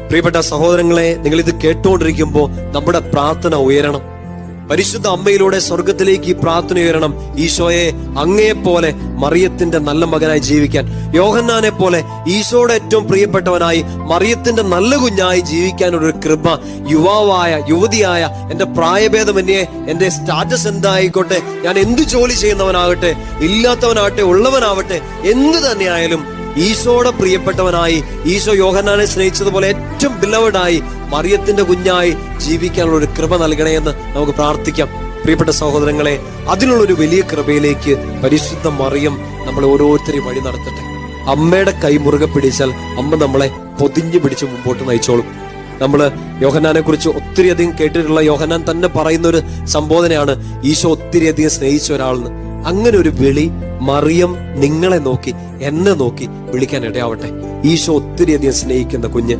പ്രിയപ്പെട്ട സഹോദരങ്ങളെ, നിങ്ങൾ ഇത് കേട്ടുകൊണ്ടിരിക്കുമ്പോൾ നമ്മുടെ പ്രാർത്ഥന ഉയരണം. പരിശുദ്ധ അമ്മയിലൂടെ സ്വർഗത്തിലേക്ക് ഈ പ്രാർത്ഥന ഉയരണം. ഈശോയെ, അങ്ങയെപ്പോലെ മറിയത്തിന്റെ നല്ല മകനായി ജീവിക്കാൻ, യോഹന്നാനെ പോലെ ഈശോയുടെ ഏറ്റവും പ്രിയപ്പെട്ടവനായി മറിയത്തിന്റെ നല്ല കുഞ്ഞായി ജീവിക്കാനൊരു കൃപ യുവാവായ യുവതിയായ എന്റെ പ്രായഭേദമന്യേ, എന്റെ സ്റ്റാറ്റസ് എന്തായിക്കോട്ടെ, ഞാൻ എന്ത് ജോലി ചെയ്യുന്നവനാകട്ടെ, ഇല്ലാത്തവനാകട്ടെ, ഉള്ളവനാവട്ടെ, എന്ത് തന്നെയായാലും ഈശോയുടെ പ്രിയപ്പെട്ടവനായി, ഈശോ യോഹന്നാനെ സ്നേഹിച്ചതുപോലെ ഏറ്റവും ബിലവഡായി മറിയത്തിന്റെ കുഞ്ഞായി ജീവിക്കാനുള്ള ഒരു കൃപ നൽകണേ എന്ന് നമുക്ക് പ്രാർത്ഥിക്കാം. പ്രിയപ്പെട്ട സഹോദരങ്ങളെ, അതിനുള്ളൊരു വലിയ കൃപയിലേക്ക് പരിശുദ്ധ മറിയം നമ്മളെ ഓരോരുത്തരെയും വഴി നടത്തട്ടെ. അമ്മയുടെ കൈ മുറുകെ പിടിച്ചാൽ അമ്മ നമ്മളെ പൊതിഞ്ഞു പിടിച്ച് മുമ്പോട്ട് നയിച്ചോളും. നമ്മള് യോഹന്നാനെ കുറിച്ച് ഒത്തിരി അധികം കേട്ടിട്ടുള്ള, യോഹന്നാൻ തന്നെ പറയുന്ന ഒരു സംബോധനയാണ് ഈശോ ഒത്തിരി അധികം സ്നേഹിച്ച ഒരാളെന്ന്. അങ്ങനെ ഒരു വിളി മറിയം നിങ്ങളെ നോക്കി, എന്നെ നോക്കി വിളിക്കാൻ ഇടയാവട്ടെ. ഈശോ ഒത്തിരി അധികം സ്നേഹിക്കുന്ന കുഞ്ഞ്